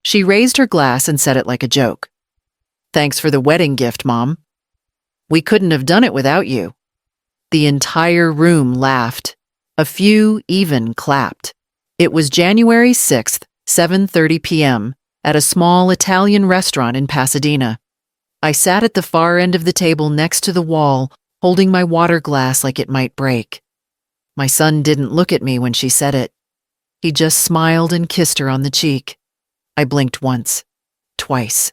She raised her glass and said it like a joke. "Thanks for the wedding gift, Mom. We couldn't have done it without you." The entire room laughed. A few even clapped. It was January 6th, 7:30 p.m., at a small Italian restaurant in Pasadena. I sat at the far end of the table next to the wall, holding my water glass like it might break. My son didn't look at me when she said it. He just smiled and kissed her on the cheek. I blinked once, twice.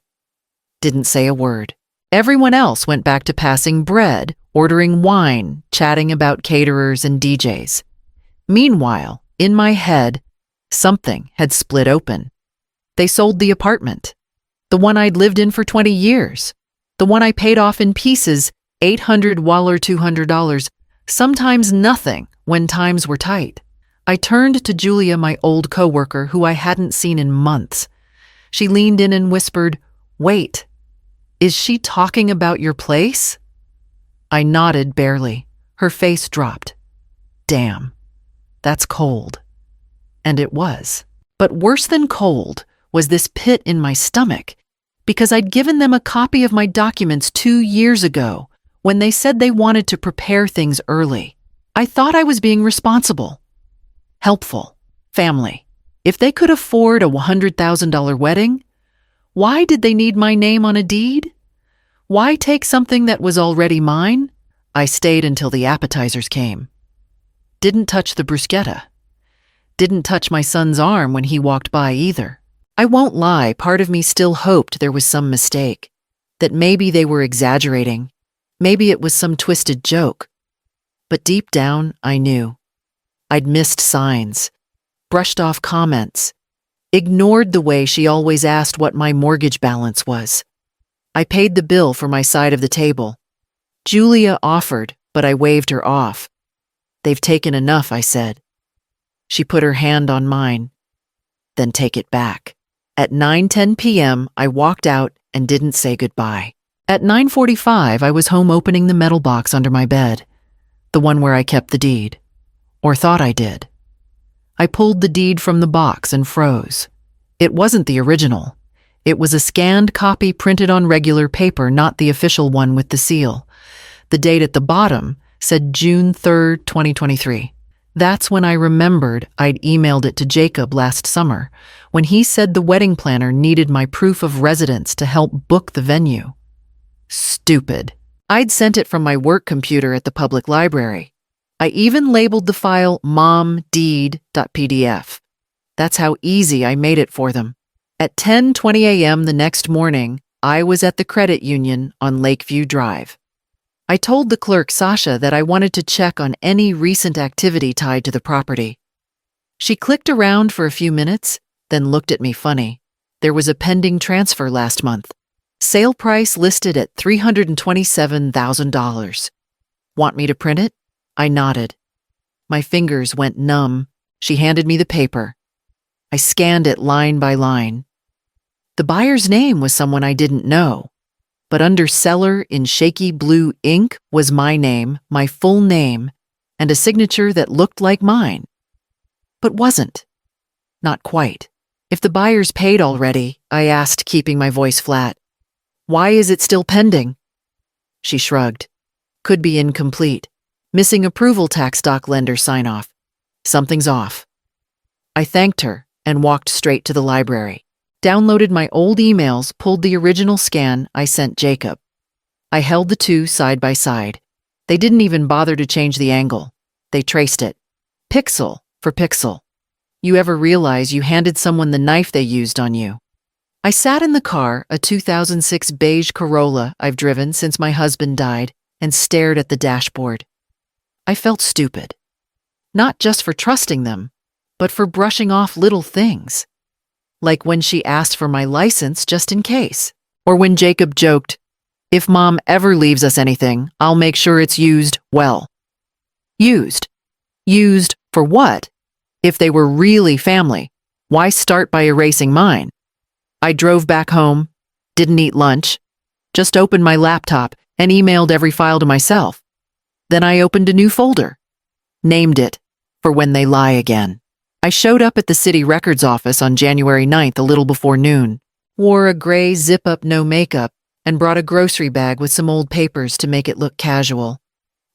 Didn't say a word. Everyone else went back to passing bread, ordering wine, chatting about caterers and DJs. Meanwhile, in my head, something had split open. They sold the apartment. The one I'd lived in for 20 years. The one I paid off in pieces, $800 or $200, sometimes nothing when times were tight. I turned to Julia, my old coworker, who I hadn't seen in months. She leaned in and whispered, "Wait, is she talking about your place?" I nodded barely. Her face dropped. Damn, that's cold. And it was. But worse than cold was this pit in my stomach, because I'd given them a copy of my documents 2 years ago when they said they wanted to prepare things early. I thought I was being responsible, helpful, family. If they could afford a $100,000 wedding, why did they need my name on a deed? Why take something that was already mine? I stayed until the appetizers came. Didn't touch the bruschetta. Didn't touch my son's arm when he walked by either. I won't lie, part of me still hoped there was some mistake, that maybe they were exaggerating, maybe it was some twisted joke. But deep down, I knew. I'd missed signs, brushed off comments, ignored the way she always asked what my mortgage balance was. I paid the bill for my side of the table. Julia offered, but I waved her off. "They've taken enough," I said. She put her hand on mine. "Then take it back." At 9:10 p.m., I walked out and didn't say goodbye. At 9:45, I was home opening the metal box under my bed, the one where I kept the deed, or thought I did. I pulled the deed from the box and froze. It wasn't the original. It was a scanned copy printed on regular paper, not the official one with the seal. The date at the bottom said June 3rd, 2023. That's when I remembered I'd emailed it to Jacob last summer, when he said the wedding planner needed my proof of residence to help book the venue. Stupid. I'd sent it from my work computer at the public library. I even labeled the file momdeed.pdf. That's how easy I made it for them. At 10:20 a.m. the next morning, I was at the credit union on Lakeview Drive. I told the clerk, Sasha, that I wanted to check on any recent activity tied to the property. She clicked around for a few minutes, then looked at me funny. There was a pending transfer last month. Sale price listed at $327,000. Want me to print it? I nodded. My fingers went numb. She handed me the paper. I scanned it line by line. The buyer's name was someone I didn't know, but under seller in shaky blue ink was my name, my full name, and a signature that looked like mine, but wasn't. Not quite. If the buyer's paid already, I asked, keeping my voice flat. Why is it still pending? She shrugged. Could be incomplete. Missing approval tax doc lender sign-off. Something's off. I thanked her and walked straight to the library. Downloaded my old emails, pulled the original scan I sent Jacob. I held the two side by side. They didn't even bother to change the angle. They traced it. Pixel for pixel. You ever realize you handed someone the knife they used on you? I sat in the car, a 2006 beige Corolla I've driven since my husband died, and stared at the dashboard. I felt stupid. Not just for trusting them, but for brushing off little things. Like when she asked for my license just in case. Or when Jacob joked, "If Mom ever leaves us anything, I'll make sure it's used well." Used. Used for what? If they were really family, why start by erasing mine? I drove back home, didn't eat lunch, just opened my laptop and emailed every file to myself. Then I opened a new folder, named it for when they lie again. I showed up at the city records office on January 9th a little before noon, wore a gray zip-up no makeup, and brought a grocery bag with some old papers to make it look casual.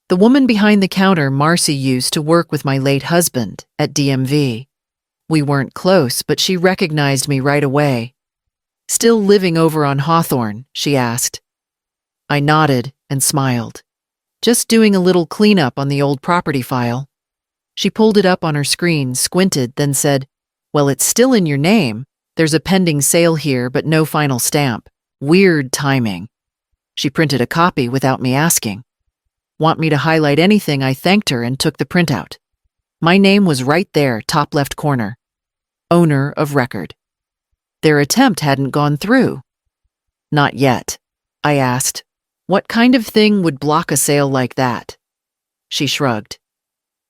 The woman behind the counter Marcy used to work with my late husband at DMV. We weren't close, but she recognized me right away. "Still living over on Hawthorne?" she asked. I nodded and smiled. "Just doing a little cleanup on the old property file." She pulled it up on her screen, squinted, then said, "Well, it's still in your name. There's a pending sale here, but no final stamp. Weird timing." She printed a copy without me asking. "Want me to highlight anything?" I thanked her and took the printout. My name was right there, top left corner. Owner of record. Their attempt hadn't gone through. "Not yet." I asked, "What kind of thing would block a sale like that?" She shrugged.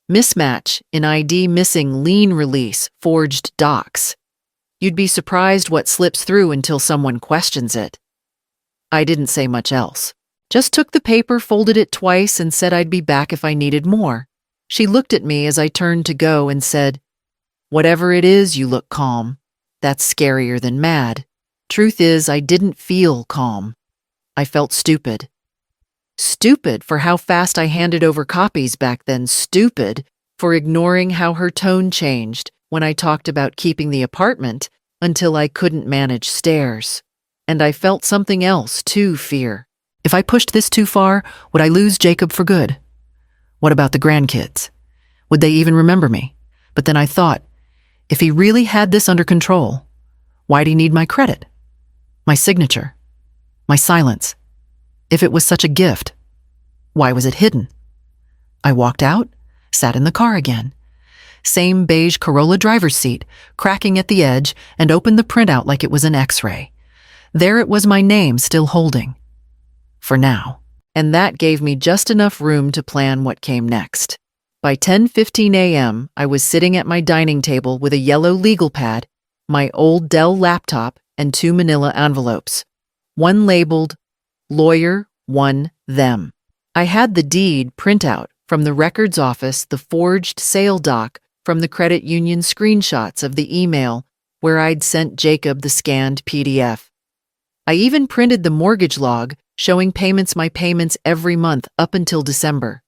"Mismatch in ID, missing lien release, forged docs. You'd be surprised what slips through until someone questions it." I didn't say much else. Just took the paper, folded it twice, and said I'd be back if I needed more. She looked at me as I turned to go and said, "Whatever it is, you look calm. That's scarier than mad." Truth is, I didn't feel calm. I felt stupid. Stupid for how fast I handed over copies back then. Stupid for ignoring how her tone changed when I talked about keeping the apartment until I couldn't manage stairs. And I felt something else too, fear. If I pushed this too far, would I lose Jacob for good? What about the grandkids? Would they even remember me? But then I thought, if he really had this under control, why'd he need my credit? My signature? My silence? If it was such a gift, why was it hidden? I walked out, sat in the car again. Same beige Corolla driver's seat, cracking at the edge, and opened the printout like it was an X-ray. There it was, my name still holding. For now. And that gave me just enough room to plan what came next. By 10:15 a.m., I was sitting at my dining table with a yellow legal pad, my old Dell laptop, and 2 manila envelopes. One labeled, Lawyer, one, them. I had the deed printout from the records office, the forged sale doc from the credit union, screenshots of the email where I'd sent Jacob the scanned PDF. I even printed the mortgage log showing my payments every month up until December.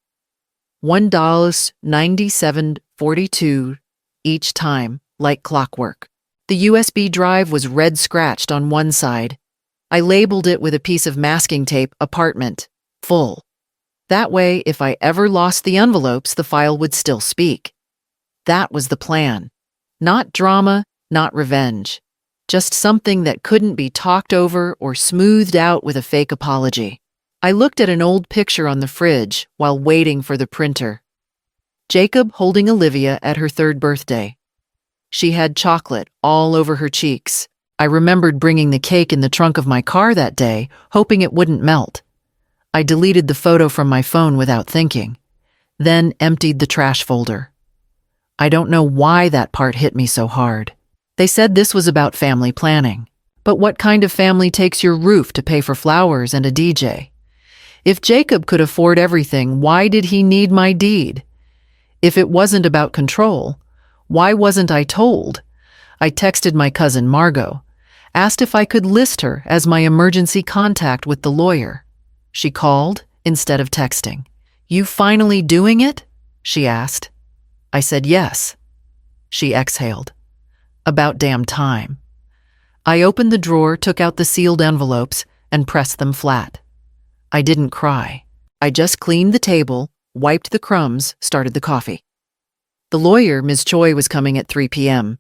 $1.9742 each time, like clockwork. The USB drive was red scratched on one side. I labeled it with a piece of masking tape, apartment, full. That way, if I ever lost the envelopes, the file would still speak. That was the plan. Not drama, not revenge. Just something that couldn't be talked over or smoothed out with a fake apology. I looked at an old picture on the fridge while waiting for the printer. Jacob holding Olivia at her 3rd birthday. She had chocolate all over her cheeks. I remembered bringing the cake in the trunk of my car that day, hoping it wouldn't melt. I deleted the photo from my phone without thinking, then emptied the trash folder. I don't know why that part hit me so hard. They said this was about family planning. But what kind of family takes your roof to pay for flowers and a DJ? If Jacob could afford everything, why did he need my deed? If it wasn't about control, why wasn't I told? I texted my cousin Margot, asked if I could list her as my emergency contact with the lawyer. She called instead of texting. "You finally doing it?" she asked. I said yes. She exhaled. "About damn time." I opened the drawer, took out the sealed envelopes, and pressed them flat. I didn't cry. I just cleaned the table, wiped the crumbs, started the coffee. The lawyer, Ms. Choi, was coming at 3 p.m.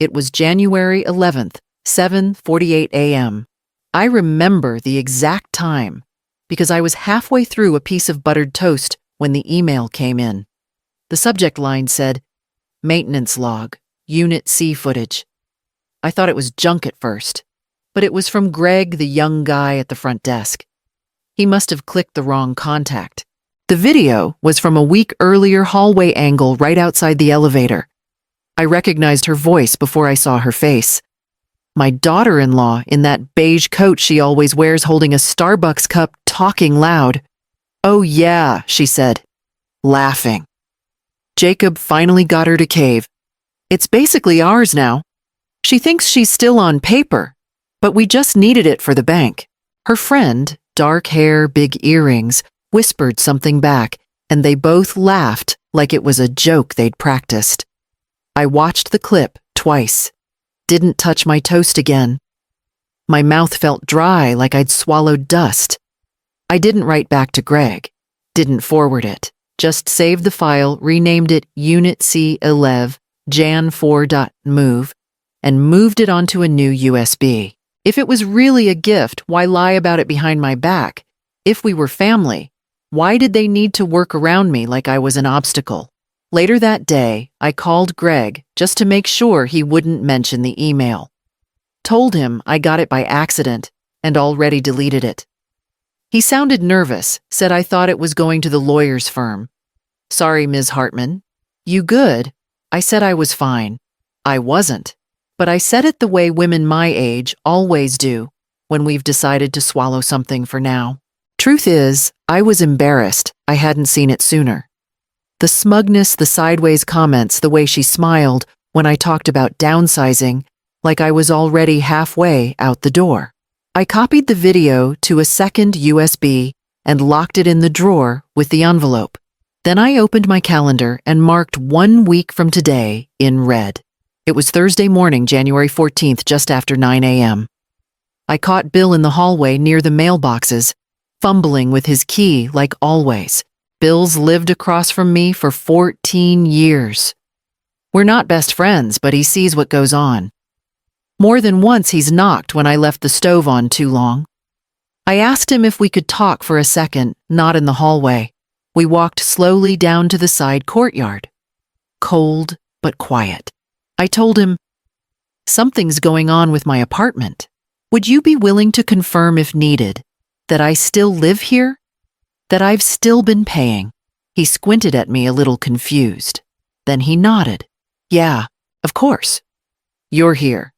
It was January 11th, 7:48 a.m. I remember the exact time because I was halfway through a piece of buttered toast when the email came in. The subject line said, "Maintenance log, Unit C footage." I thought it was junk at first, but it was from Greg, the young guy at the front desk. He must have clicked the wrong contact. The video was from a week earlier hallway angle right outside the elevator. I recognized her voice before I saw her face. My daughter-in-law in that beige coat she always wears, holding a Starbucks cup, talking loud. "Oh yeah," she said, laughing. Jacob finally got her to cave. It's basically ours now. She thinks she's still on paper, but we just needed it for the bank." Her friend, dark hair, big earrings, whispered something back, and they both laughed like it was a joke they'd practiced. I watched the clip twice. Didn't touch my toast again. My mouth felt dry like I'd swallowed dust. I didn't write back to Greg. Didn't forward it. Just saved the file, renamed it Unit C11 jan4.move, and moved it onto a new USB. If it was really a gift, why lie about it behind my back? If we were family, why did they need to work around me like I was an obstacle? Later that day, I called Greg just to make sure he wouldn't mention the email. Told him I got it by accident and already deleted it. He sounded nervous, said I thought it was going to the lawyer's firm. "Sorry, Ms. Hartman." "You good?" I said I was fine. I wasn't, but I said it the way women my age always do when we've decided to swallow something for now. Truth is, I was embarrassed I hadn't seen it sooner. The smugness, the sideways comments, the way she smiled when I talked about downsizing, like I was already halfway out the door. I copied the video to a second USB and locked it in the drawer with the envelope. Then I opened my calendar and marked 1 week from today in red. It was Thursday morning, January 14th, just after 9 a.m. I caught Bill in the hallway near the mailboxes, fumbling with his key like always. Bill's lived across from me for 14 years. We're not best friends, but he sees what goes on. More than once he's knocked when I left the stove on too long. I asked him if we could talk for a second, not in the hallway. We walked slowly down to the side courtyard. Cold, but quiet. I told him, "Something's going on with my apartment. Would you be willing to confirm if needed that I still live here? That I've still been paying?" He squinted at me a little confused. Then he nodded. "Yeah, of course. You're here.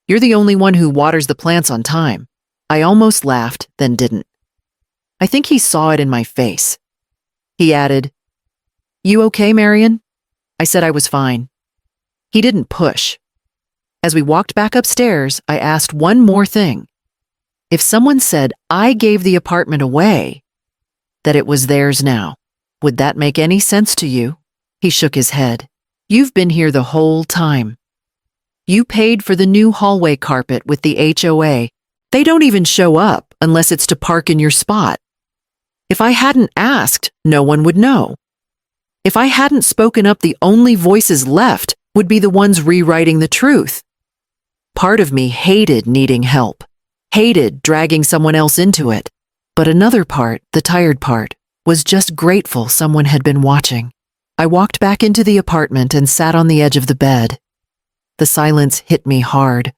You're the only one who waters the plants on time." I almost laughed, then didn't. I think he saw it in my face. He added, "You okay, Marion?" I said I was fine. He didn't push. As we walked back upstairs, I asked one more thing. If someone said I gave the apartment away, that it was theirs now, would that make any sense to you? He shook his head. "You've been here the whole time. You paid for the new hallway carpet with the HOA. They don't even show up unless it's to park in your spot. If I hadn't asked, no one would know. If I hadn't spoken up, the only voices left would be the ones rewriting the truth." Part of me hated needing help, hated dragging someone else into it. But another part, the tired part, was just grateful someone had been watching. I walked back into the apartment and sat on the edge of the bed. The silence hit me hard.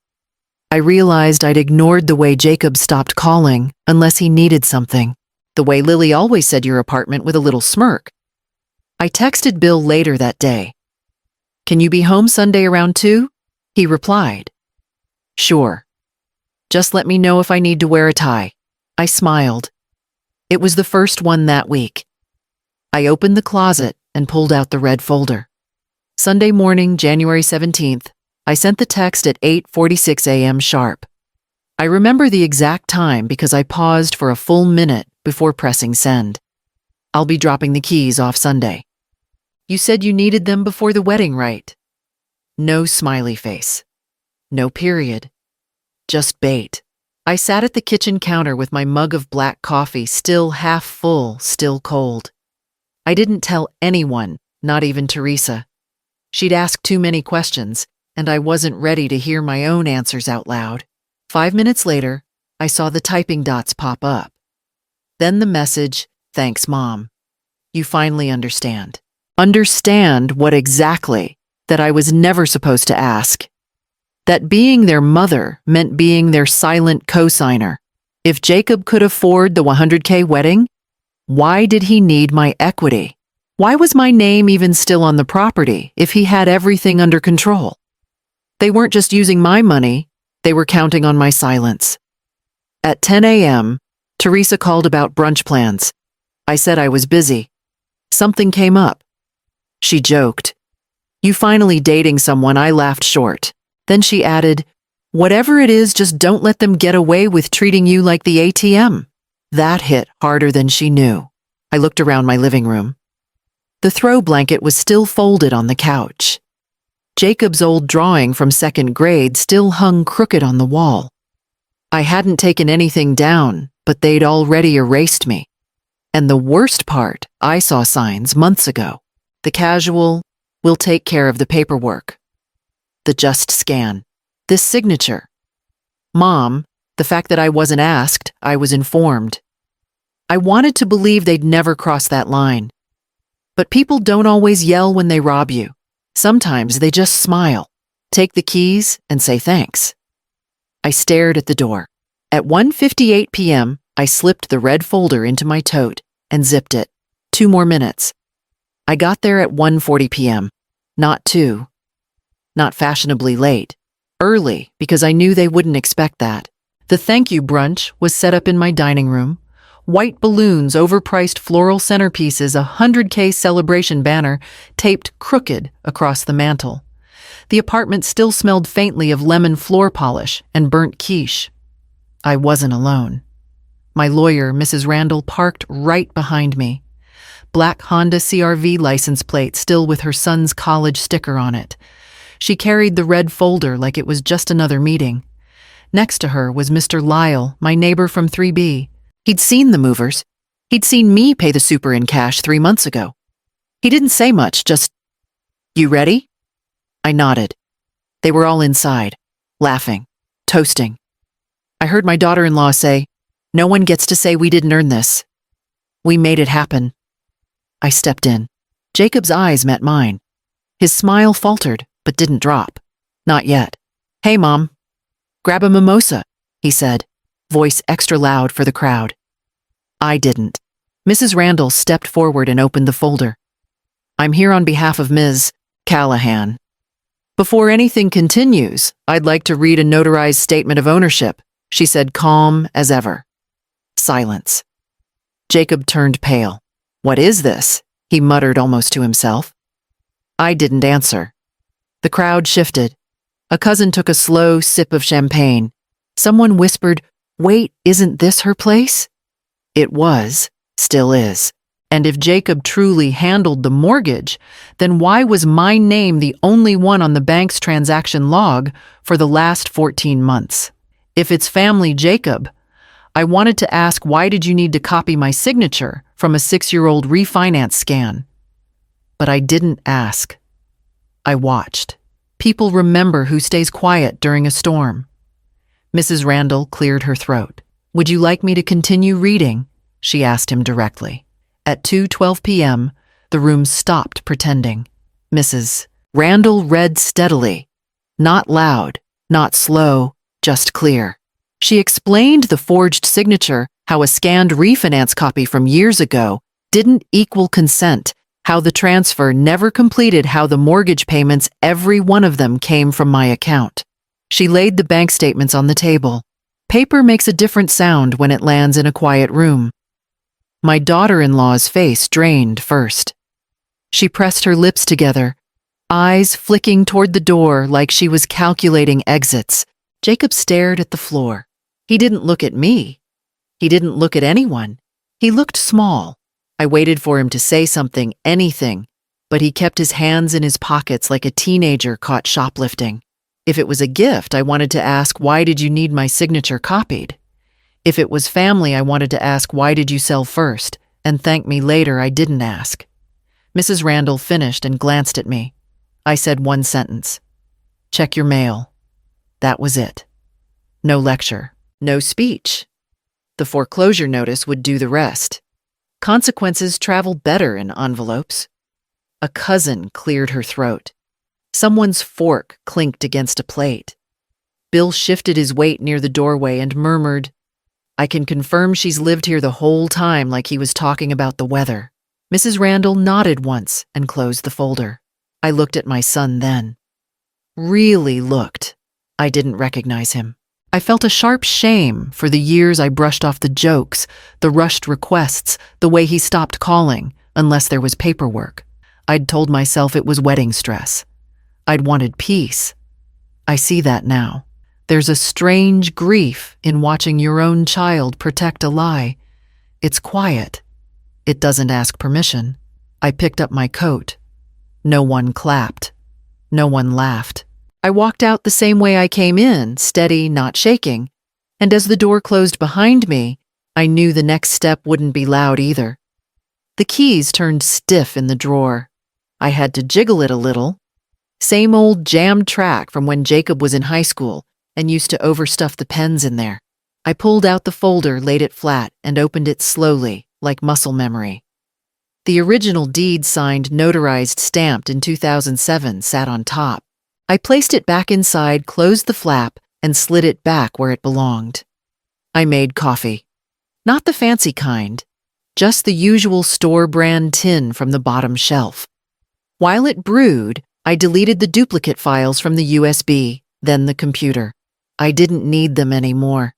I realized I'd ignored the way Jacob stopped calling unless he needed something, the way Lily always said your apartment with a little smirk. I texted Bill later that day. "Can you be home Sunday around 2?" He replied, "Sure. Just let me know if I need to wear a tie." I smiled. It was the first one that week. I opened the closet and pulled out the red folder. Sunday morning, January 17th, I sent the text at 8:46 a.m. sharp. I remember the exact time because I paused for a full minute before pressing send. "I'll be dropping the keys off Sunday. You said you needed them before the wedding, right?" No smiley face. No period. Just bait. I sat at the kitchen counter with my mug of black coffee, still half full, still cold. I didn't tell anyone, not even Teresa. She'd asked too many questions, and I wasn't ready to hear my own answers out loud. 5 minutes later, I saw the typing dots pop up. Then the message, "Thanks, Mom. You finally understand." Understand what exactly? That I was never supposed to ask. That being their mother meant being their silent co-signer. If Jacob could afford the $100K wedding, why did he need my equity? Why was my name even still on the property if he had everything under control? They weren't just using my money, they were counting on my silence. At 10 a.m., Teresa called about brunch plans. I said I was busy. Something came up. She joked, "You finally dating someone," I laughed short. Then she added, "Whatever it is, just don't let them get away with treating you like the ATM." That hit harder than she knew. I looked around my living room. The throw blanket was still folded on the couch. Jacob's old drawing from second grade still hung crooked on the wall. I hadn't taken anything down, but they'd already erased me. And the worst part, I saw signs months ago. The casual, "We'll take care of the paperwork." The just scan. This signature. Mom, the fact that I wasn't asked, I was informed. I wanted to believe they'd never cross that line. But people don't always yell when they rob you. Sometimes they just smile, take the keys, and say thanks. I stared at the door. At 1:58 p.m., I slipped the red folder into my tote and zipped it. 2 more minutes. I got there at 1:40 p.m. Not 2. Not fashionably late. Early, because I knew they wouldn't expect that. The thank you brunch was set up in my dining room. White balloons, overpriced floral centerpieces, a 100K celebration banner taped crooked across the mantel. The apartment still smelled faintly of lemon floor polish and burnt quiche. I wasn't alone. My lawyer, Mrs. Randall, parked right behind me. Black Honda CR-V license plate still with her son's college sticker on it. She carried the red folder like it was just another meeting. Next to her was Mr. Lyle, my neighbor from 3B. He'd seen the movers. He'd seen me pay the super in cash 3 months ago. He didn't say much, just, "You ready?" I nodded. They were all inside, laughing, toasting. I heard my daughter-in-law say, "No one gets to say we didn't earn this. We made it happen." I stepped in. Jacob's eyes met mine. His smile faltered, but didn't drop. Not yet. "Hey, Mom. Grab a mimosa," he said, voice extra loud for the crowd. I didn't. Mrs. Randall stepped forward and opened the folder. "I'm here on behalf of Ms. Callahan. Before anything continues, I'd like to read a notarized statement of ownership," she said, calm as ever. Silence. Jacob turned pale. "What is this?" he muttered almost to himself. I didn't answer. The crowd shifted. A cousin took a slow sip of champagne. Someone whispered, "Wait, isn't this her place?" It was, still is. And if Jacob truly handled the mortgage, then why was my name the only one on the bank's transaction log for the last 14 months? If it's family Jacob, I wanted to ask, why did you need to copy my signature from a 6-year-old refinance scan? But I didn't ask. I watched. People remember who stays quiet during a storm. Mrs. Randall cleared her throat. "Would you like me to continue reading?" she asked him directly. At 2:12 p.m., the room stopped pretending. Mrs. Randall read steadily. Not loud, not slow, just clear. She explained the forged signature, how a scanned refinance copy from years ago didn't equal consent, how the transfer never completed, how the mortgage payments, every one of them, came from my account. She laid the bank statements on the table. Paper makes a different sound when it lands in a quiet room. My daughter-in-law's face drained first. She pressed her lips together, eyes flicking toward the door like she was calculating exits. Jacob stared at the floor. He didn't look at me. He didn't look at anyone. He looked small. I waited for him to say something, anything, but he kept his hands in his pockets like a teenager caught shoplifting. If it was a gift, I wanted to ask, why did you need my signature copied? If it was family, I wanted to ask, why did you sell first? And thank me later, I didn't ask. Mrs. Randall finished and glanced at me. I said one sentence. "Check your mail." That was it. No lecture. No speech. The foreclosure notice would do the rest. Consequences travel better in envelopes. A cousin cleared her throat. Someone's fork clinked against a plate. Bill shifted his weight near the doorway and murmured, "I can confirm she's lived here the whole time," like he was talking about the weather. Mrs. Randall nodded once and closed the folder. I looked at my son then. Really looked. I didn't recognize him. I felt a sharp shame for the years I brushed off the jokes, the rushed requests, the way he stopped calling, unless there was paperwork. I'd told myself it was wedding stress. I'd wanted peace. I see that now. There's a strange grief in watching your own child protect a lie. It's quiet. It doesn't ask permission. I picked up my coat. No one clapped. No one laughed. I walked out the same way I came in, steady, not shaking. And as the door closed behind me, I knew the next step wouldn't be loud either. The keys turned stiff in the drawer. I had to jiggle it a little. Same old jammed track from when Jacob was in high school and used to overstuff the pens in there. I pulled out the folder, laid it flat, and opened it slowly, like muscle memory. The original deed, signed, notarized, stamped in 2007, sat on top. I placed it back inside, closed the flap, and slid it back where it belonged. I made coffee. Not the fancy kind, just the usual store brand tin from the bottom shelf. While it brewed, I deleted the duplicate files from the USB, then the computer. I didn't need them anymore.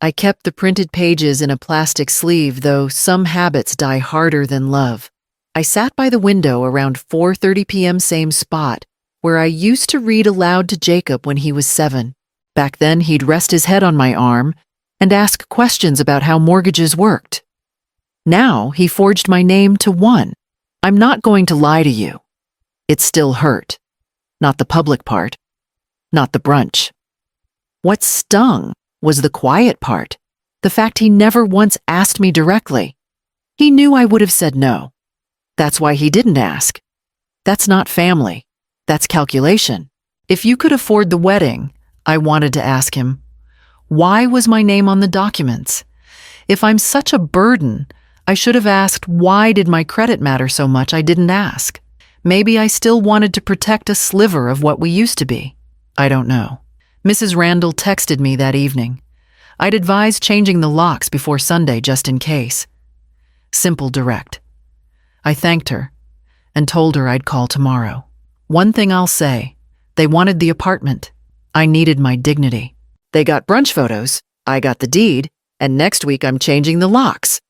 I kept the printed pages in a plastic sleeve, though some habits die harder than love. I sat by the window around 4:30 p.m., same spot, where I used to read aloud to Jacob when he was 7. Back then, he'd rest his head on my arm and ask questions about how mortgages worked. Now, he forged my name to 1. I'm not going to lie to you. It still hurt. Not the public part. Not the brunch. What stung was the quiet part, the fact he never once asked me directly. He knew I would have said no. That's why he didn't ask. That's not family. That's calculation. If you could afford the wedding, I wanted to ask him, why was my name on the documents? If I'm such a burden, I should have asked, why did my credit matter so much I didn't ask? Maybe I still wanted to protect a sliver of what we used to be. I don't know. Mrs. Randall texted me that evening. I'd advised changing the locks before Sunday just in case. Simple, direct. I thanked her and told her I'd call tomorrow. One thing I'll say, they wanted the apartment. I needed my dignity. They got brunch photos, I got the deed, and next week I'm changing the locks.